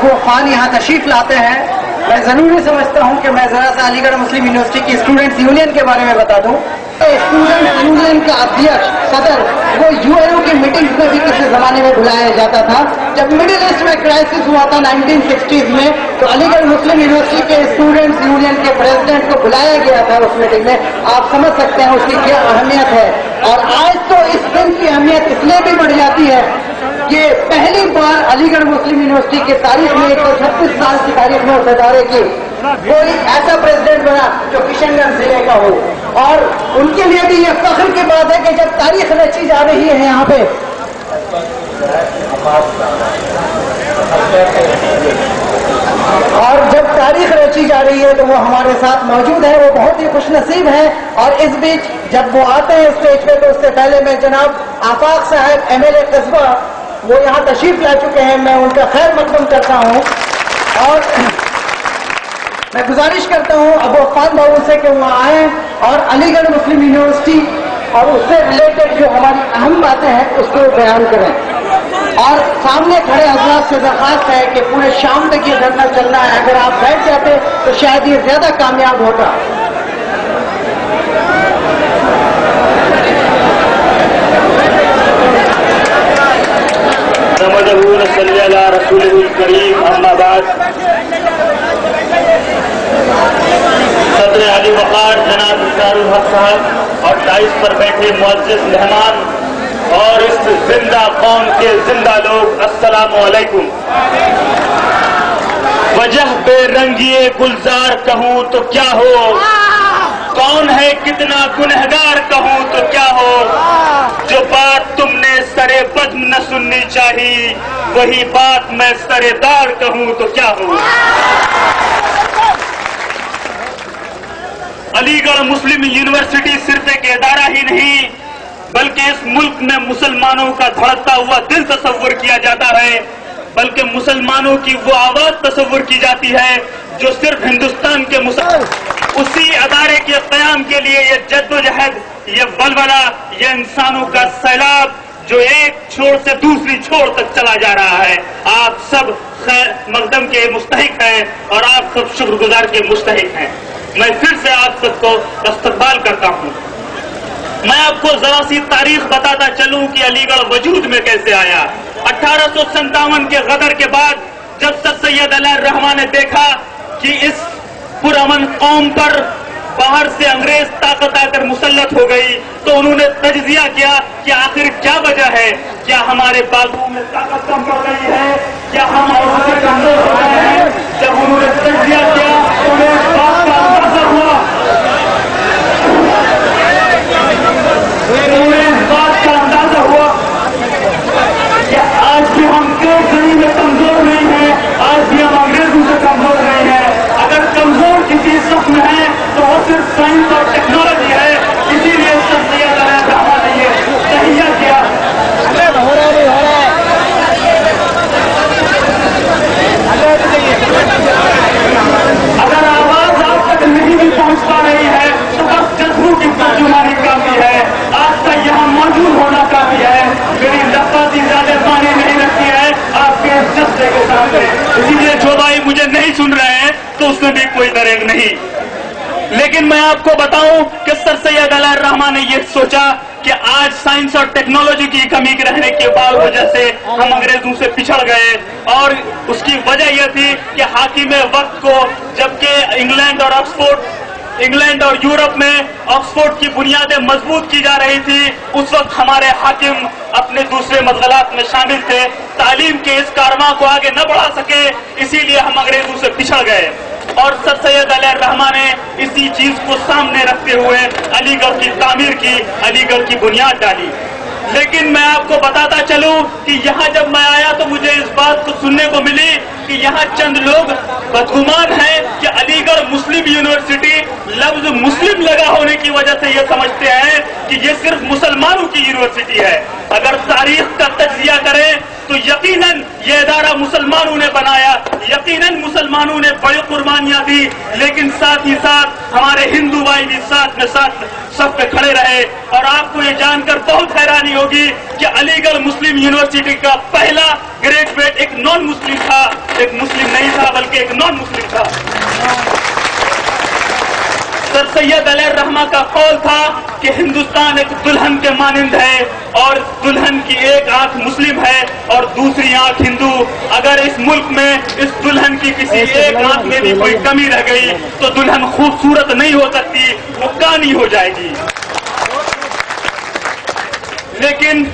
وہ خان یہاں تشریف لاتے ہیں، میں ضروری سمجھتا ہوں کہ میں ذرا سا علی گڑھ مسلم یونیورسٹی کی اسٹوڈنٹس یونین کے بارے میں بتا دوں۔ اسٹوڈنٹ یونین کا ادھیکش صدر وہ UNO کی میٹنگز میں بھی کسی زمانے میں بلایا جاتا تھا۔ جب مڈل ایسٹ میں کرائسس ہوا تھا 1960s میں، تو علی گڑھ مسلم یونیورسٹی کے اسٹوڈنٹس یونین کے پریزیڈنٹ کو بلایا گیا تھا اس میٹنگ میں۔ آپ سمجھ سکتے ہیں اس کی کیا اہمیت ہے، اور آج تو اس دن کی اہمیت اس لیے بھی بڑھ جاتی ہے کہ پہلی بار علی گڑھ مسلم یونیورسٹی کی تاریخ میں 136 سال کی تاریخ میں اس ادارے کی کوئی ایسا پریزیڈنٹ بنا جو کشن گنج ضلع کا ہو، اور ان کے لیے بھی یہ فخر کی بات ہے کہ جب تاریخ رچی جا رہی ہے یہاں پہ، اور جب تاریخ رچی جا رہی ہے تو وہ ہمارے ساتھ موجود ہے، وہ بہت ہی خوش نصیب ہے۔ اور اس بیچ جب وہ آتے ہیں اسٹیج پہ تو اس سے پہلے میں جناب آفاق صاحب MLA قصبہ وہ یہاں تشریف لا چکے ہیں، میں ان کا خیر مقدم کرتا ہوں، اور میں گزارش کرتا ہوں ابو عفان بابو سے کہ وہ آئیں اور علی گڑھ مسلم یونیورسٹی اور اس سے ریلیٹڈ جو ہماری اہم باتیں ہیں اس کو بیان کریں، اور سامنے کھڑے حضرات سے درخواست ہے کہ پورے شام تک یہ دھرنا چلنا ہے، اگر آپ بیٹھ جاتے تو شاید یہ زیادہ کامیاب ہوتا۔ صلی اللہ رسول الکریم، اما بعد، صدر علی وقار جناب نثار الحق صاحب اور دائز پر بیٹھے معزز مہمان اور اس زندہ قوم کے زندہ لوگ، السلام علیکم۔ وجہ بے رنگی گلزار کہوں تو کیا ہو، کون ہے کتنا گنہگار کہوں تو کیا ہو، جو بات تم نے سرے بزم نہ سننی چاہیے وہی بات میں سرے دار کہوں تو کیا ہو۔ علی گڑھ مسلم یونیورسٹی صرف ایک ادارہ ہی نہیں بلکہ اس ملک میں مسلمانوں کا دھڑکتا ہوا دل تصور کیا جاتا ہے، بلکہ مسلمانوں کی وہ آواز تصور کی جاتی ہے جو صرف ہندوستان کے اسی ادارے کے قیام کے لیے یہ جدوجہد، یہ ولولہ، یہ انسانوں کا سیلاب جو ایک چھوڑ سے دوسری چھوڑ تک چلا جا رہا ہے، آپ سب خیر مقدم کے مستحق ہیں اور آپ سب شکر گزار کے مستحق ہیں۔ میں پھر سے آپ سب کو استقبال کرتا ہوں۔ میں آپ کو ذرا سی تاریخ بتاتا چلوں کہ علی گڑھ وجود میں کیسے آیا۔ 1857 کے غدر کے بعد جب سر سید علیہ الرحمٰن نے دیکھا کہ اس پرامن قوم پر باہر سے انگریز طاقت آ کر مسلط ہو گئی تو انہوں نے تجزیہ کیا کہ آخر کیا وجہ ہے، کیا ہمارے بازوؤں میں طاقت کم پڑ رہی ہے، کیا ہم عورتوں سے کمزور ہو رہے ہیں۔ جب انہوں نے تجزیہ کیا تو انہیں اس بات کا اندازہ ہوا، کہ آج بھی ہم ایک زمین میں کمزور نہیں ہیں، آج بھی ہم انگریزوں سے کمزور نہیں ہیں۔ اگر کمزور کسی شخص میں ہے تو وہ صرف سائنس اور ٹیکنالوجی ہے، اسی لیے سر سید علیہ الرحمٰن نے یہ تہیہ کیا۔ اگر آواز آپ تک نہیں بھی پہنچ پا رہی ہے تو بس جذبوں کی ترجمانی کافی ہے، آج کا یہاں موجود ہونا کافی ہے۔ میری لفظی زیادہ معنی نہیں رکھتی ہے آپ کے جذبے کے سامنے، اسی لیے جو بھائی مجھے نہیں سن رہے ہیں تو اس میں بھی کوئی دریغ نہیں۔ لیکن میں آپ کو بتاؤں کہ سر سید علیہ الرحمٰن نے یہ سوچا کہ آج سائنس اور ٹیکنالوجی کی کمی کے رہنے کے وجہ سے ہم انگریزوں سے پچھڑ گئے، اور اس کی وجہ یہ تھی کہ حاکم وقت کو جبکہ انگلینڈ اور یورپ میں آکسفورڈ کی بنیادیں مضبوط کی جا رہی تھی، اس وقت ہمارے حاکم اپنے دوسرے مشغلات میں شامل تھے، تعلیم کے اس کارواں کو آگے نہ بڑھا سکے، اسی لیے ہم انگریزوں سے پچھڑ گئے۔ اور سر سید علیہ الرحمٰن نے اسی چیز کو سامنے رکھتے ہوئے علی گڑھ کی تعمیر کی، علی گڑھ کی بنیاد ڈالی۔ لیکن میں آپ کو بتاتا چلوں کہ یہاں جب میں آیا تو مجھے اس بات کو سننے کو ملی کہ یہاں چند لوگ بدگمان ہیں کہ علی گڑھ مسلم یونیورسٹی لفظ مسلم لگا ہونے کی وجہ سے یہ سمجھتے ہیں کہ یہ صرف مسلمانوں کی یونیورسٹی ہے۔ اگر تاریخ کا تجزیہ کریں تو یقیناً یہ ادارہ مسلمانوں نے بنایا، یقیناً مسلمان मुसलमानों ने बड़ी कुर्बानियां दी, लेकिन साथ ही साथ हमारे हिंदू भाई भी साथ में साथ सब पे खड़े रहे। और आपको ये जानकर बहुत हैरानी होगी कि अलीगढ़ मुस्लिम यूनिवर्सिटी का पहला ग्रेजुएट एक नॉन मुस्लिम था, एक मुस्लिम नहीं था बल्कि एक नॉन मुस्लिम था। सर सैयद अलैहिर रहमा का कौल था कि हिंदुस्तान एक दुल्हन के मानिंद है और दुल्हन की एक आंख मुस्लिम है और दूसरी आंख हिंदू। अगर इस मुल्क में इस दुल्हन की किसी एक आंख में भी कोई कमी रह गई तो दुल्हन खूबसूरत नहीं हो सकती, वो कानी हो जाएगी। लेकिन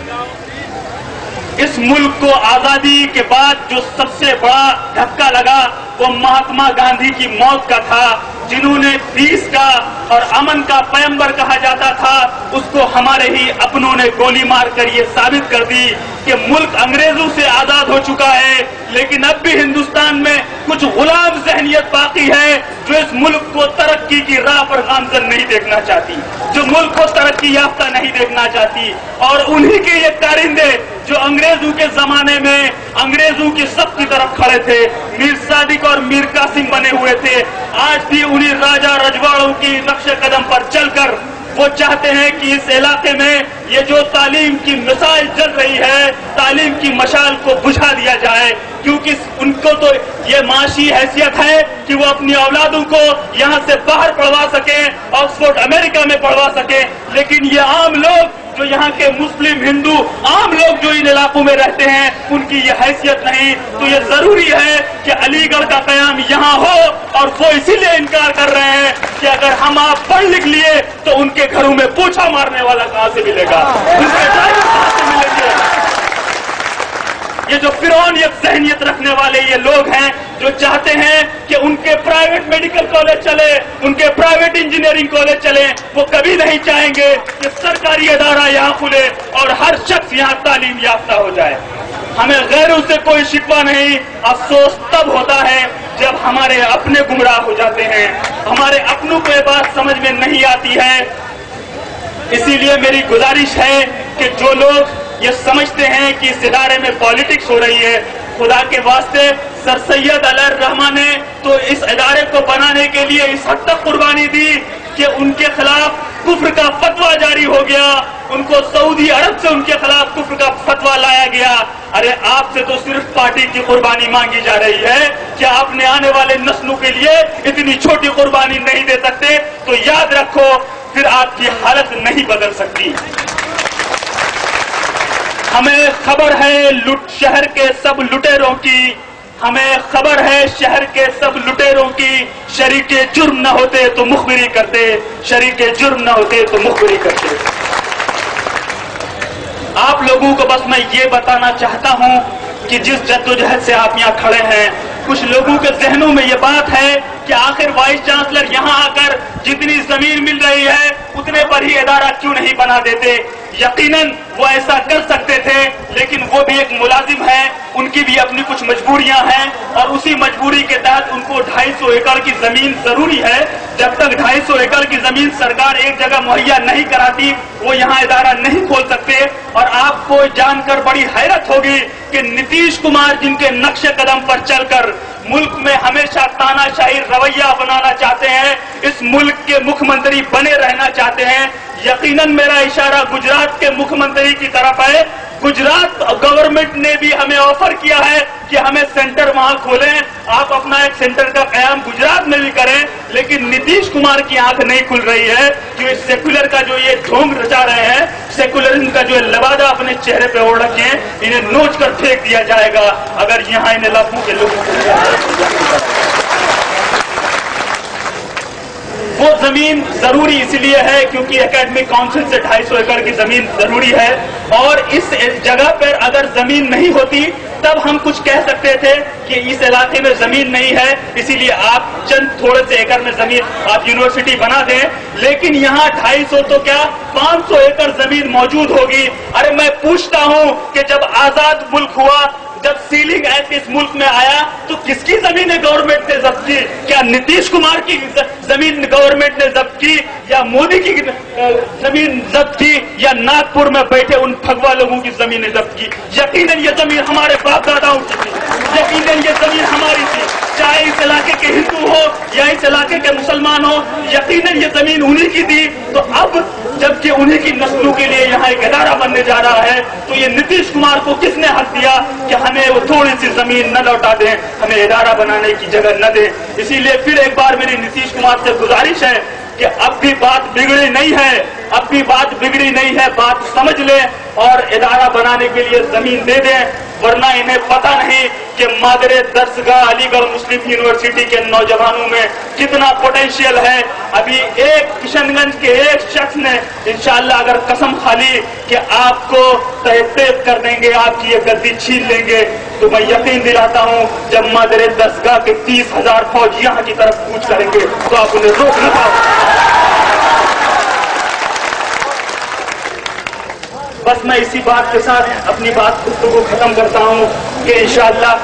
इस मुल्क को आजादी के बाद जो सबसे बड़ा धक्का लगा वो महात्मा गांधी की मौत का था, जिन्होंने पीस का और अमन का पैगंबर कहा जाता था। उसको हमारे ही अपनों ने गोली मारकर ये साबित कर दी कि मुल्क अंग्रेजों से आजाद हो चुका है, लेकिन अब भी हिंदुस्तान में कुछ गुलाम ज़हनियत बाकी है जो इस मुल्क को तरक्की की राह पर गामजन नहीं देखना चाहती, जो मुल्क को तरक्की याफ्ता नहीं देखना चाहती। और उन्हीं के ये कारिंदे जो अंग्रेजों के जमाने में अंग्रेजों की सब की तरफ खड़े थे, मीर सादिक और मीर कासिम बने हुए थे, आज भी उन्हीं राजा रजवाड़ों की नक्शे कदम पर चलकर वो चाहते हैं कि इस इलाके में ये जो तालीम की मिसाल जल रही है, तालीम की मशाल को बुझा दिया जाए, क्योंकि उनको तो ये माशी हैसियत है कि वो अपनी औलादों को यहाँ से बाहर पढ़वा सके, ऑक्सफोर्ड अमेरिका में पढ़वा सके। लेकिन ये आम लोग जो यहाँ के मुस्लिम हिंदू आम लोग जो इन इलाकों में रहते हैं, उनकी ये हैसियत नहीं। तो ये जरूरी है कि अलीगढ़ का कयाम यहाँ हो, और वो इसीलिए इनकार कर रहे हैं कि अगर हम आप पढ़ लिख लिए तो उनके घरों में पूछा मारने वाला कहाँ से मिलेगा, उनके ड्राइवर कहाँ से मिलेंगे। ये जो फिरौनियत ज़हनियत रखने वाले ये लोग हैं जो चाहते हैं कि उनके प्राइवेट मेडिकल कॉलेज चले, उनके प्राइवेट इंजीनियरिंग कॉलेज चले, वो कभी नहीं चाहेंगे कि सरकारी अदारा यहाँ खुले और हर शख्स यहाँ तालीम याफ्ता हो जाए। हमें गैरों से कोई शिकवा नहीं, अफसोस तब होता है जब हमारे अपने गुमराह हो जाते हैं, हमारे अपनों को ये बात समझ में नहीं आती है। इसीलिए मेरी गुजारिश है कि जो लोग ये समझते हैं कि इस इदारे में पॉलिटिक्स हो रही है, खुदा के वास्ते सर सैयद अलैहिर रहमा ने तो इस इदारे को बनाने के लिए इस हद तक कुर्बानी दी कि उनके खिलाफ कुफ्र का फतवा जारी हो गया, उनको सऊदी अरब से उनके खिलाफ कुफ्र का फतवा लाया गया। अरे आपसे तो सिर्फ पार्टी की कुर्बानी मांगी जा रही है, क्या आपने आने वाले नस्लों के लिए इतनी छोटी कुर्बानी नहीं दे सकते? तो याद रखो, फिर आपकी हालत नहीं बदल सकती। हमें खबर है शहर के सब लुटेरों की, हमें खबर है शहर के सब लुटेरों की, शरीके जुर्म न होते तो मुखबिरी करते, शरीके जुर्म न होते तो मुखबिरी करते। आप लोगों को बस मैं ये बताना चाहता हूं कि जिस जद्दोजहद से आप यहाँ खड़े हैं, कुछ लोगों के जहनों में ये बात है कि आखिर वाइस चांसलर यहाँ आकर जितनी जमीन मिल रही है उतने पर ही इदारा क्यों नहीं बना देते। यकीनन वो ऐसा कर सकते थे, लेकिन वो भी एक मुलाजिम है, उनकी भी अपनी कुछ मजबूरियां हैं, और उसी मजबूरी के तहत उनको 250 एकड़ की जमीन जरूरी है। जब तक 250 एकड़ की जमीन सरकार एक जगह मुहैया नहीं कराती, वो यहाँ इदारा नहीं खोल सकते। और आपको जानकर बड़ी हैरत होगी कि नीतीश कुमार जिनके नक्शे कदम पर चलकर मुल्क में हमेशा तानाशाही रवैया बनाना चाहते हैं, इस मुल्क के मुख्यमंत्री बने रहना चाहते हैं। यकीनन मेरा इशारा गुजरात के मुख्यमंत्री की तरफ है। गुजरात गवर्नमेंट ने भी हमें ऑफर किया है कि हमें सेंटर वहां खोलें, आप अपना एक सेंटर का कयाम गुजरात में भी करें, लेकिन नीतीश कुमार की आंख नहीं खुल रही है कि इस सेकुलर का जो ये ढोंग रचा रहे हैं, सेकुलरिज्म का जो लबादा अपने चेहरे पे ओढ़ रखे हैं, इन्हें नोच कर फेंक दिया जाएगा अगर यहाँ इन इलाकों के लोगों को। वो जमीन जरूरी इसलिए है क्योंकि एकेडमिक काउंसिल से 250 एकड़ की जमीन जरूरी है, और इस जगह पर अगर जमीन नहीं होती तब हम कुछ कह सकते थे कि इस इलाके में जमीन नहीं है, इसीलिए आप चंद थोड़े से एकड़ में जमीन आप यूनिवर्सिटी बना दें। लेकिन यहाँ 250 तो क्या 500 एकड़ जमीन मौजूद होगी। अरे मैं पूछता हूँ कि जब आजाद मुल्क हुआ, जब सीलिंग एक्ट इस मुल्क में आया, तो किसकी जमीनें गवर्नमेंट ने जब्त की? क्या नीतीश कुमार की जमीन गवर्नमेंट ने जब्त की, या मोदी की जमीन जब्त की, या नागपुर में बैठे उन भगवा लोगों की जमीनें जब्त की? यकीनन ये जमीन हमारे बाप दादाओं की थी, यकीनन ये जमीन हमारी थी। चाहे इस मुसलमानों, यकीनन ये जमीन उन्हीं की थी, तो अब जबकि उन्हीं की नस्लों के लिए यहाँ एक इदारा बनने जा रहा है, तो ये नीतीश कुमार को किसने हक दिया कि हमें वो थोड़ी सी जमीन न लौटा दें, हमें इदारा बनाने की जगह न दें। इसीलिए फिर एक बार मेरी नीतीश कुमार से गुजारिश है कि अब भी बात बिगड़ी नहीं है, अब भी बात बिगड़ी नहीं है, बात समझ ले और इदारा बनाने के लिए जमीन दे दें, वरना इन्हें पता नहीं कि मादरे दर्सगाह अलीगढ़ मुस्लिम यूनिवर्सिटी के नौजवानों में कितना पोटेंशियल है। अभी एक किशनगंज के एक शख्स ने इंशाअल्लाह अगर कसम खा ली कि आपको तहतीब कर देंगे, आपकी ये गद्दी छीन लेंगे, तो मैं यकीन दिलाता हूं जब मादरे दर्सगाह के 30,000 फौज यहाँ की तरफ कूच करेंगे तो आप उन्हें रोक नहीं पाओगे। बस मैं इसी बात के साथ अपनी बात को खत्म करता हूं कि इंशाअल्लाह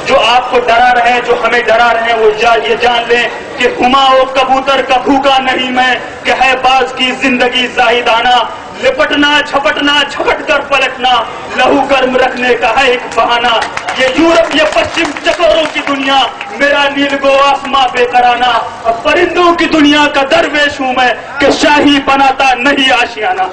जो आपको डरा रहे, जो हमें डरा रहे हैं, वो ये जान लें कि हुमाओ कबूतर का भूखा नहीं मैं, कि है बाज की जिंदगी जाहिदाना, लिपटना झपटना झपट कर पलटना, लहू गर्म रखने का है एक बहाना। ये यूरोप, ये पश्चिम चकोरों की दुनिया, मेरा नीलगो आसमां बेकराना, परिंदों की दुनिया का दरवेश हूं मैं कि शाही बनाता नहीं आशियाना।